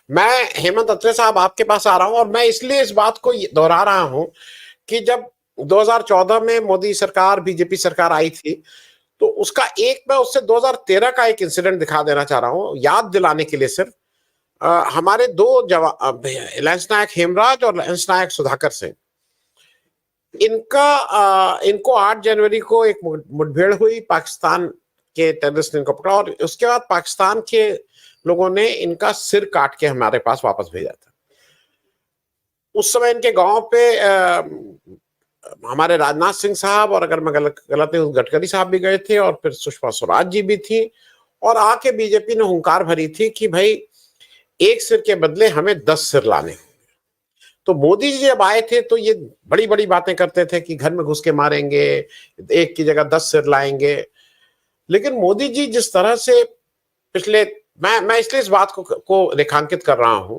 मैं हेमंत अत्रे साहब आपके पास आ रहा हूं और मैं इसलिए इस बात को दोहरा रहा हूं कि जब 2014 में मोदी सरकार बीजेपी सरकार आई थी तो उसका एक मैं उससे 2013 का एक इंसिडेंट दिखा देना चाह रहा हूं याद दिलाने के लिए सिर्फ। हमारे दो जवान लैंस नायक हेमराज और लैंस नायक सुधाकर सिंह इनको 8 जनवरी को एक मुठभेड़ हुई, पाकिस्तान के टेररिस्ट ने इनको पकड़ा और उसके बाद पाकिस्तान के लोगों ने इनका सिर काट के हमारे पास वापस भेजा था। उस समय इनके गांव पे हमारे राजनाथ सिंह साहब और अगर मैं गलत नहीं हूं गडकरी साहब भी गए थे और फिर सुषमा स्वराज जी भी थी और आके बीजेपी ने हुंकार भरी थी कि भाई एक सिर के बदले हमें 10 सिर लाने। तो मोदी जी जब आए थे तो ये बड़ी बड़ी बातें करते थे कि घर में घुस के मारेंगे, एक की जगह 10 सिर लाएंगे। लेकिन मोदी जी जिस तरह से पिछले मैं इसलिए इस बात को रेखांकित कर रहा हूं,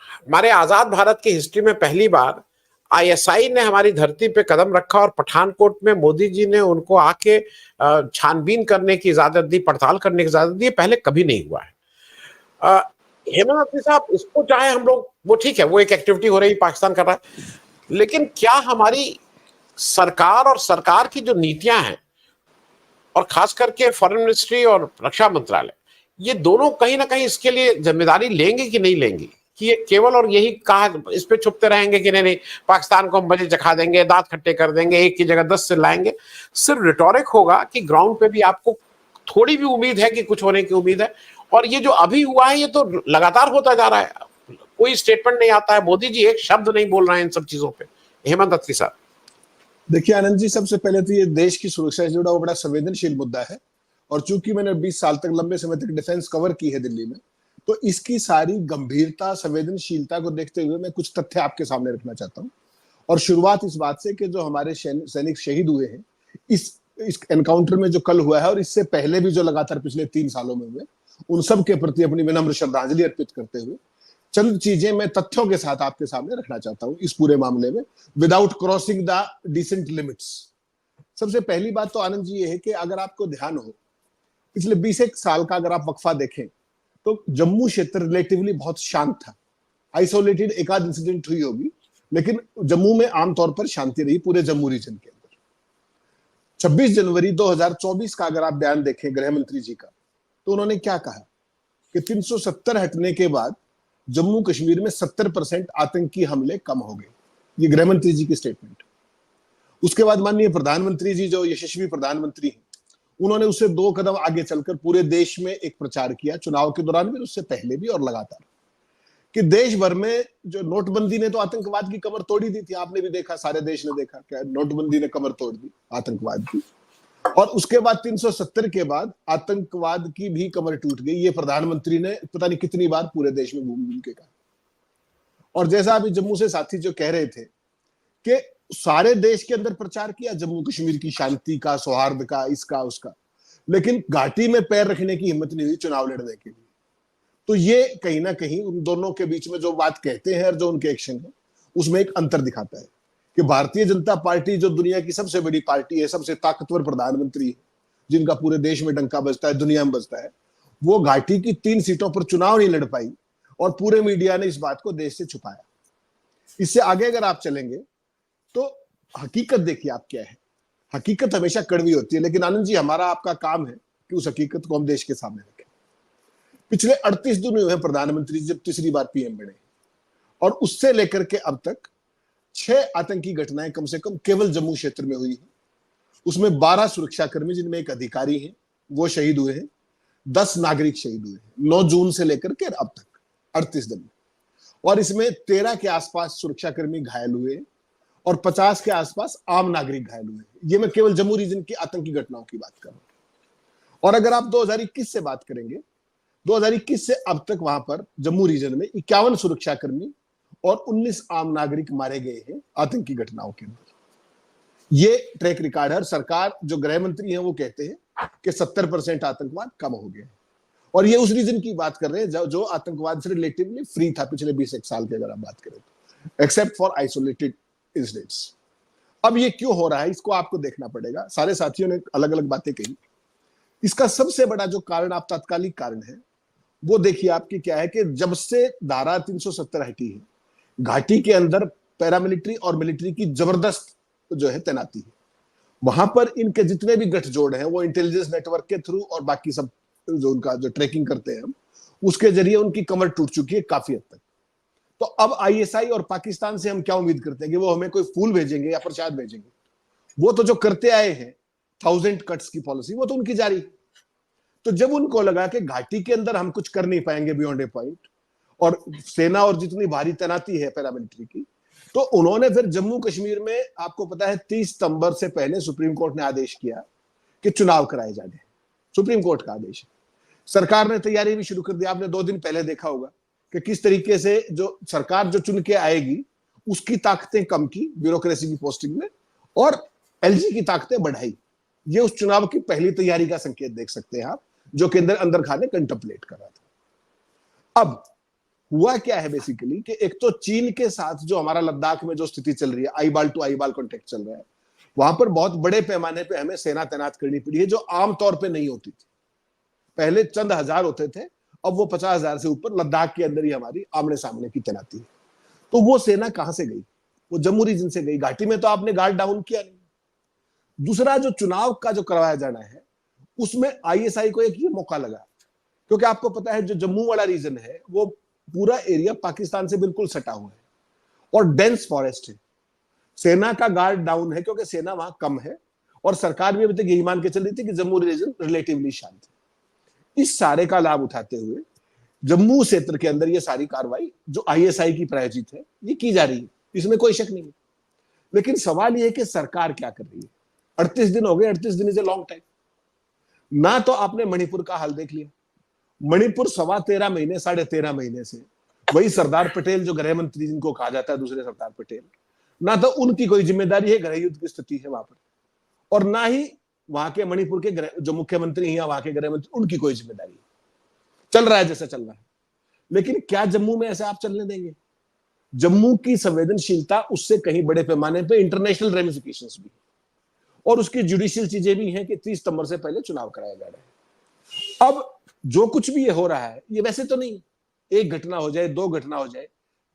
हमारे आजाद भारत की हिस्ट्री में पहली बार आईएसआई ने हमारी धरती पे कदम रखा और पठानकोट में मोदी जी ने उनको आके छानबीन करने की इजाजत दी, पड़ताल करने की इजाजत दी, पहले कभी नहीं हुआ है। हेमंत साहब इसको चाहे हम लोग, वो ठीक है वो एक एक्टिविटी हो रही पाकिस्तान कर रहा है, लेकिन क्या हमारी सरकार और सरकार की जो नीतियां हैं और खास करके फॉरेन मिनिस्ट्री और रक्षा मंत्रालय ये दोनों कहीं ना कहीं इसके लिए जिम्मेदारी लेंगे कि नहीं लेंगी कि ये केवल और यही कहा इस पे छुपते रहेंगे कि नहीं पाकिस्तान को हम मजे चखा देंगे, दांत खट्टे कर देंगे, एक की जगह 10 से लाएंगे। सिर्फ रिटोरिक होगा कि ग्राउंड पे भी आपको थोड़ी भी उम्मीद है कि कुछ होने की उम्मीद है। और ये जो अभी हुआ है ये तो लगातार होता जा रहा है, कोई स्टेटमेंट नहीं आता है, मोदी जी एक शब्द नहीं बोल रहे हैं इन सब चीजों पे। हेमंत अत्रे साहब देखिए आनंद जी, सबसे पहले तो ये देश की सुरक्षा से जुड़ा वो बड़ा संवेदनशील मुद्दा है और चूंकि मैंने 20 साल तक लंबे समय तक डिफेंस कवर की है दिल्ली में, तो इसकी सारी गंभीरता संवेदनशीलता को देखते हुए मैं कुछ तथ्य आपके सामने रखना चाहता हूँ। और शुरुआत इस बात से कि जो हमारे सैनिक शहीद हुए हैं इस एनकाउंटर में जो कल हुआ है और इससे पहले भी जो लगातार पिछले 3 सालों में हुए, उन सब के प्रति अपनी विनम्र श्रद्धांजलि अर्पित करते हुए चंद चीजें मैं तथ्यों के साथ आपके सामने रखना चाहता हूं इस पूरे मामले में, without crossing the decent limits. सबसे पहली बात तो आनंद जी ये है कि अगर आपको ध्यान हो, पिछले 20 साल का अगर आप वक्फा देखें तो जम्मू क्षेत्र रिलेटिवली बहुत शांत था। आइसोलेटेड एक आध इंसिडेंट हुई होगी, लेकिन जम्मू में आमतौर पर शांति रही पूरे जम्मू रीजन के अंदर। 26 जनवरी 2024 का अगर आप बयान देखें गृह मंत्री जी का, तो उन्होंने क्या कहा कि 370 हटने के बाद जम्मू कश्मीर में 70% आतंकी हमले कम हो गए। ये गृह मंत्री जी की स्टेटमेंट। उसके बाद माननीय प्रधानमंत्री जी, जो यशस्वी प्रधानमंत्री हैं, उन्होंने उससे 2 कदम आगे चलकर पूरे देश में एक प्रचार किया, चुनाव के दौरान भी, उससे पहले भी और लगातार, कि देश भर में जो नोटबंदी ने तो आतंकवाद की कमर तोड़ी दी थी। आपने भी देखा, सारे देश ने देखा क्या नोटबंदी ने कमर तोड़ दी आतंकवाद की। और उसके बाद 370 के बाद आतंकवाद की भी कमर टूट गई। ये प्रधानमंत्री ने पता नहीं कितनी बार पूरे देश में घूम घूम के कहा। और जैसा अभी जम्मू से साथी जो कह रहे थे कि सारे देश के अंदर प्रचार किया जम्मू कश्मीर की शांति का, सौहार्द का, इसका उसका, लेकिन घाटी में पैर रखने की हिम्मत नहीं हुई चुनाव लड़ने के लिए। तो ये कहीं ना कहीं उन दोनों के बीच में जो बात कहते हैं और जो उनके एक्शन है उसमें एक अंतर दिखाता है कि भारतीय जनता पार्टी जो दुनिया की सबसे बड़ी पार्टी है, सबसे ताकतवर प्रधानमंत्री है, जिनका पूरे देश में डंका बजता है, दुनिया में बजता है, वो घाटी की 3 सीटों पर चुनाव नहीं लड़ पाई और पूरे मीडिया ने इस बात को देश से छुपाया। इससे आगे अगर आप चलेंगे तो हकीकत देखिए आप क्या है। हकीकत हमेशा कड़वी होती है, लेकिन आनंद जी हमारा आपका काम है कि उस हकीकत को हम देश के सामने रखें। पिछले 38 दिन हुए हैं प्रधानमंत्री जब तीसरी बार पीएम बने, और उससे लेकर के अब तक 6 आतंकी घटनाएं कम से कम केवल जम्मू क्षेत्र में हुई है। उसमें 12 सुरक्षाकर्मी, जिनमें एक अधिकारी है, वो शहीद हुए हैं। 10 नागरिक शहीद हुए हैं 9 जून से लेकर के अब तक 38 दिन में। और इसमें 13 के आसपास सुरक्षाकर्मी घायल हुए और 50 के आसपास आम नागरिक घायल हुए। ये मैं केवल जम्मू रीजन की आतंकी घटनाओं की बात कर रहा हूं। और अगर आप 2021 से बात करेंगे, 2021 से अब तक वहां पर जम्मू रीजन में 51 सुरक्षाकर्मी और 19 आम नागरिक मारे गए हैं आतंकी घटनाओं के अंदर। ये ट्रैक रिकॉर्ड है। सरकार, जो गृह मंत्री हैं, वो कहते हैं कि 70% आतंकवाद कम हो गया है। और ये उस रीजन की बात कर रहे हैं जो आतंकवाद से रिलेटिवली फ्री था पिछले 20 साल की अगर आप बात करें तो, एक्सेप्ट फॉर आइसोलेटेड इंसिडेंट्स। अब ये क्यों हो रहा है, इसको आपको देखना पड़ेगा। सारे साथियों ने अलग अलग बातें कही। इसका सबसे बड़ा जो कारण, आप तात्कालिक कारण है, वो देखिए आपकी क्या है कि जब से धारा 370 हटी है, घाटी के अंदर पैरामिलिट्री और मिलिट्री की जबरदस्त जो है तैनाती है। वहां पर इनके जितने भी गठजोड़ हैं वो इंटेलिजेंस नेटवर्क के थ्रू और बाकी सब जो उनका जो ट्रैकिंग करते हैं हम, उसके जरिए उनकी कमर टूट चुकी है काफी हद तक। तो अब आईएसआई और पाकिस्तान से हम क्या उम्मीद करते हैं कि वो हमें कोई फूल भेजेंगे या प्रसाद भेजेंगे? वो तो जो करते आए हैं 1000 कट्स की पॉलिसी, वो तो उनकी जारी। तो जब उनको लगा कि घाटी के अंदर हम कुछ कर नहीं पाएंगे बियॉन्ड ए पॉइंट, और सेना और जितनी भारी तैनाती है पैरामिलिट्री की, तो उन्होंने फिर जम्मू कश्मीर में, आपको पता है 30 सितंबर से पहले सुप्रीम कोर्ट ने आदेश किया कि चुनाव कराए जाने। सुप्रीम कोर्ट का आदेश है। सरकार ने तैयारी भी शुरू कर दी। आपने 2 दिन पहले देखा होगा कि किस तरीके से जो सरकार जो चुन के आएगी उसकी ताकतें कम की ब्यूरोक्रेसी की पोस्टिंग में, और एलजी की ताकतें बढ़ाई। ये उस चुनाव की पहली तैयारी का संकेत देख सकते हैं आप, जो केंद्र अंदर खाने कंटेम्पलेट कर रहा था। अब हुआ क्या है बेसिकली कि एक तो चीन के साथ जो हमारा लद्दाख में जो स्थिति चल रही है, आईबाल टू आईबाल कॉन्टेक्ट चल रहा है, वहां पर बहुत बड़े पैमाने पे हमें सेना तैनात करनी पड़ी है, जो आमतौर पे नहीं होती थी। पहले चंद हजार होते थे, अब वो 50,000 से ऊपर लद्दाख के अंदर ही हमारी आमने सामने की तैनाती है। तो वो सेना कहां से गई? वो जम्मू रीजन से गई। घाटी में तो आपने गार्ड डाउन किया नहीं। दूसरा, जो चुनाव का जो करवाया जाना है उसमें आईएसआई को एक ये मौका लगा, क्योंकि आपको पता है जो जम्मू वाला रीजन है वो पूरा एरिया पाकिस्तान से बिल्कुल सटा हुआ है और डेंस फॉरेस्ट है। सेना का गार्ड डाउन है क्योंकि सेना वहां कम है, और सरकार भी अभी तक यही मान के चल रही थी कि जम्मू रीजन रिलेटिवली शांत है। इस सारे का लाभ उठाते हुए जम्मू क्षेत्र के अंदर ये सारी कार्रवाई जो आईएसआई की प्रायोजित है ये की जा रही है, इसमें कोई शक नहीं है। लेकिन सवाल ये है कि सरकार क्या कर रही है? 38 दिन हो गए। 38 दिन इज ए लॉन्ग टाइम। ना तो आपने मणिपुर का हाल देख लिया। मणिपुर 13.25 महीने 13.5 महीने से वही सरदार पटेल जो गृह मंत्री जिनको कहा जाता है दूसरे सरदार पटेल, ना तो उनकी कोई जिम्मेदारी है, गृह युद्ध की स्थिति है वहां पर, और ना ही वहां के मणिपुर के जो मुख्यमंत्री हैं वहां के गृह मंत्री, उनकी कोई जिम्मेदारी है। चल रहा है जैसा चल रहा है। लेकिन क्या जम्मू में ऐसे आप चलने देंगे? जम्मू की संवेदनशीलता उससे कहीं बड़े पैमाने पर इंटरनेशनल रेमिफिकेशंस भी, और उसकी जुडिशियल चीजें भी हैं कि 30 सितंबर से पहले चुनाव कराया जा रहा है। अब जो कुछ भी ये हो रहा है ये वैसे तो नहीं, एक घटना हो जाए, 2 घटना हो जाए,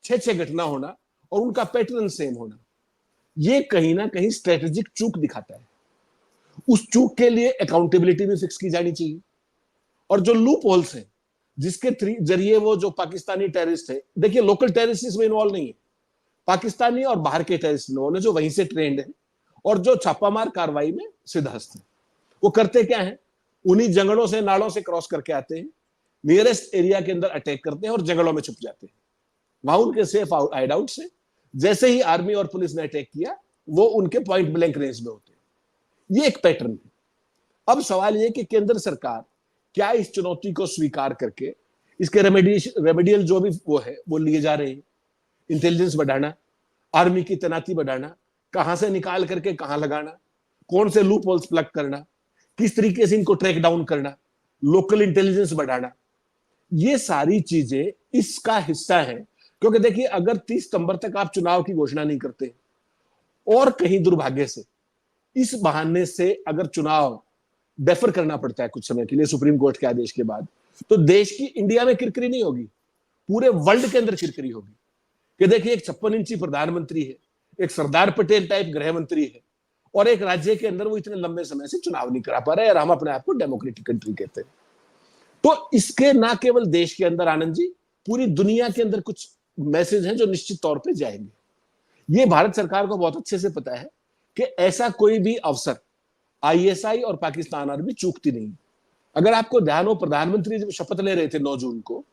6 घटना होना और उनका पैटर्न सेम होना, ये कहीं ना कहीं स्ट्रेटेजिक चूक दिखाता है। उस चूक के लिए अकाउंटेबिलिटी भी फिक्स की जानी चाहिए, और जो लूप होल्स हैं जिसके जरिए वो जो पाकिस्तानी टेररिस्ट है, देखिए लोकल टेररिस्ट इसमें इन्वॉल्व नहीं है, पाकिस्तानी और बाहर के टेररिस्ट इन्वॉल्व है जो वहीं से ट्रेंड है और जो छापामार कार्रवाई में सिद्धहस्त है। वो करते क्या है? उन्हीं जंगलों से, नालों से क्रॉस करके आते हैं, नियरेस्ट एरिया के अंदर अटैक करते हैं और जंगलों में छुप जाते हैं। वहां उनके सेफ हाइड आउट से जैसे ही आर्मी और पुलिस ने अटैक किया वो उनके पॉइंट ब्लैंक रेंज में होते हैं। ये एक पैटर्न है। अब सवाल यह कि केंद्र सरकार क्या इस चुनौती को स्वीकार करके इसके रेमेडियल जो भी वो है वो लिए जा रहे हैं, इंटेलिजेंस बढ़ाना, आर्मी की तैनाती बढ़ाना, कहां से निकाल करके कहां लगाना, कौन से लूप होल्स प्लग करना, किस तरीके से इनको ट्रैक डाउन करना, लोकल इंटेलिजेंस बढ़ाना, ये सारी चीजें इसका हिस्सा है। क्योंकि देखिए अगर 30 सितंबर तक आप चुनाव की घोषणा नहीं करते और कहीं दुर्भाग्य से इस बहाने से अगर चुनाव डेफर करना पड़ता है कुछ समय के लिए सुप्रीम कोर्ट के आदेश के बाद, तो देश की इंडिया में किरकिरी नहीं होगी, पूरे वर्ल्ड के अंदर किरकिरी होगी कि देखिए एक 56 इंची प्रधानमंत्री है, एक सरदार पटेल टाइप गृह मंत्री है, और एक राज्य के अंदर वो इतने लंबे समय से चुनाव नहीं करा पा रहे, और हम अपने आप को डेमोक्रेटिक कंट्री कहते हैं। तो इसके ना केवल देश के अंदर आनंद जी, पूरी दुनिया के अंदर कुछ मैसेज हैं जो निश्चित तौर पे जाएंगे। ये भारत सरकार को बहुत अच्छे से पता है कि ऐसा कोई भी अवसर आईएसआई और पाकिस्तान आर्मी चूकती नहीं। अगर आपको ध्यान हो, प्रधानमंत्री जब शपथ ले रहे थे 9 जून को,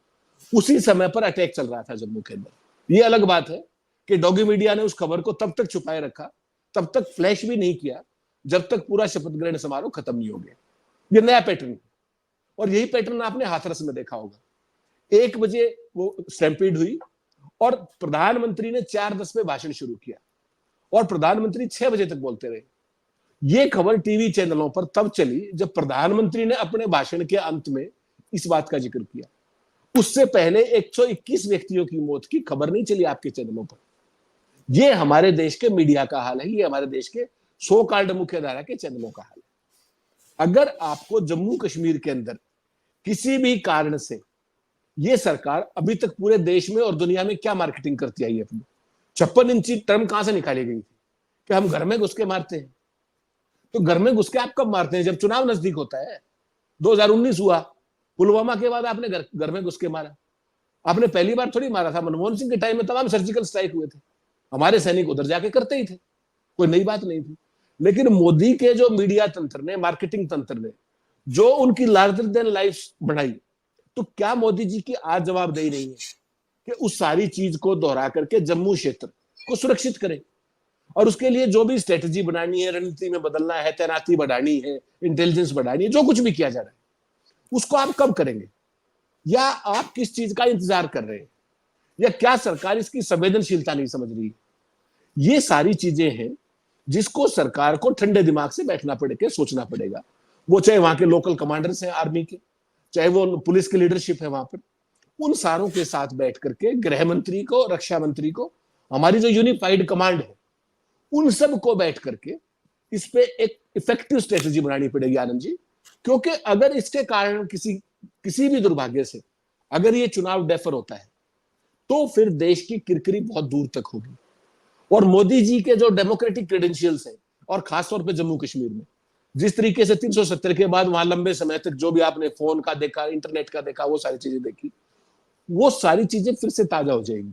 उसी समय पर अटैक चल रहा था जम्मू के अंदर। ये अलग बात है कि डॉगी मीडिया ने उस खबर को तब तक छुपाए रखा, तब तक फ्लैश भी नहीं किया जब तक पूरा शपथ ग्रहण समारोह खत्म नहीं हो गया। ये नया पैटर्न है, और यही पैटर्न आपने हाथरस में देखा होगा। 1 बजे वो स्टैम्पीड हुई और प्रधानमंत्री ने 4:10 पे भाषण शुरू किया और प्रधानमंत्री 6 बजे तक बोलते रहे। ये खबर टीवी चैनलों पर तब चली जब प्रधानमंत्री ने अपने भाषण के अंत में इस बात का जिक्र किया। उससे पहले 121 व्यक्तियों की मौत की खबर नहीं चली आपके चैनलों पर। ये हमारे देश के मीडिया का हाल है, ये हमारे देश के सो कॉल्ड मुख्य धारा के चैनलों का हाल है। अगर आपको जम्मू कश्मीर के अंदर किसी भी कारण से ये सरकार अभी तक पूरे देश में और दुनिया में क्या मार्केटिंग करती आई है अपनी? 56 इंची टर्म कहां से निकाली गई थी कि हम घर में घुस के मारते हैं? तो घर में घुस के आप कब मारते हैं? जब चुनाव नजदीक होता है। 2019 हुआ, पुलवामा के बाद आपने घर में घुस के मारा। आपने पहली बार थोड़ी मारा था, मनमोहन सिंह के टाइम में तमाम सर्जिकल स्ट्राइक हुए थे, हमारे सैनिक उधर जाके करते ही थे, कोई नई बात नहीं थी। लेकिन मोदी के जो मीडिया तंत्र ने, मार्केटिंग तंत्र ने जो उनकी लार्जर देन लाइफ बढ़ाई, तो क्या मोदी जी की आज जवाबदेही नहीं है कि उस सारी चीज को दोहरा करके जम्मू क्षेत्र को सुरक्षित करें? और उसके लिए जो भी स्ट्रेटजी बनानी है, रणनीति में बदलना है, तैनाती बढ़ानी है, इंटेलिजेंस बढ़ानी है, जो कुछ भी किया जा रहा है, उसको आप कब करेंगे? या आप किस चीज का इंतजार कर रहे हैं? या क्या सरकार इसकी संवेदनशीलता नहीं समझ रही? ये सारी चीजें हैं जिसको सरकार को ठंडे दिमाग से बैठना पड़ेगा, सोचना पड़ेगा। वो चाहे वहां के लोकल कमांडर्स हैं आर्मी के, चाहे वो पुलिस की लीडरशिप है वहां पर, उन सारों के साथ बैठ करके गृह मंत्री को, रक्षा मंत्री को, हमारी जो यूनिफाइड कमांड है, उन सब को बैठ करके इस पे एक इफेक्टिव स्ट्रेटजी बनानी पड़ेगी आनंद जी। क्योंकि अगर इसके कारण किसी भी दुर्भाग्य से अगर ये चुनाव डेफर होता है, तो फिर देश की किरकिरी बहुत दूर तक होगी। और मोदी जी के जो डेमोक्रेटिक क्रेडेंशियल्स हैं, और खासतौर पे जम्मू कश्मीर में जिस तरीके से 370 के बाद वहां लंबे समय तक जो भी आपने फोन का देखा, इंटरनेट का देखा, वो सारी चीजें देखी, वो सारी चीजें फिर से ताजा हो जाएंगी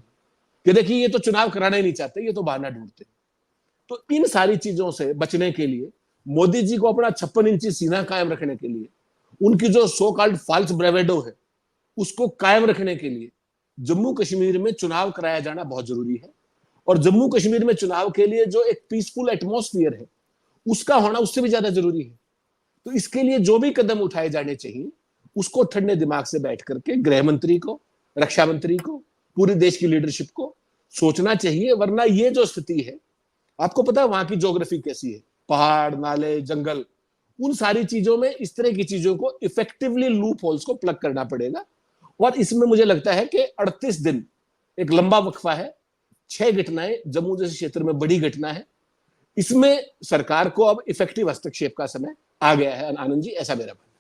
कि देखिए ये तो चुनाव कराना ही नहीं चाहते, ये तो बहाना ढूंढते। तो इन सारी चीजों से बचने के लिए मोदी जी को अपना 56 इंची सीना कायम रखने के लिए, उनकी जो सो कॉल्ड फॉल्स ब्रेवेडो है उसको कायम रखने के लिए जम्मू कश्मीर में चुनाव कराया जाना बहुत जरूरी है। और जम्मू कश्मीर में चुनाव के लिए जो एक पीसफुल एटमॉस्फेयर है उसका होना उससे भी ज्यादा जरूरी है। तो इसके लिए जो भी कदम उठाए जाने चाहिए उसको ठंडे दिमाग से बैठ करके गृह मंत्री को, रक्षा मंत्री को, पूरे देश की लीडरशिप को सोचना चाहिए। वरना ये जो स्थिति है, आपको पता है वहां की ज्योग्राफी कैसी है, पहाड़, नाले, जंगल, उन सारी चीजों में इस तरह की चीजों को इफेक्टिवली लूप होल्स को प्लग करना पड़ेगा। और इसमें मुझे लगता है कि 38 दिन एक लंबा वक्फा है, 6 घटनाएं जम्मू जैसे क्षेत्र में बड़ी घटना है, इसमें सरकार को अब इफेक्टिव हस्तक्षेप का समय आ गया है आनंद जी, ऐसा मेरा मानना है।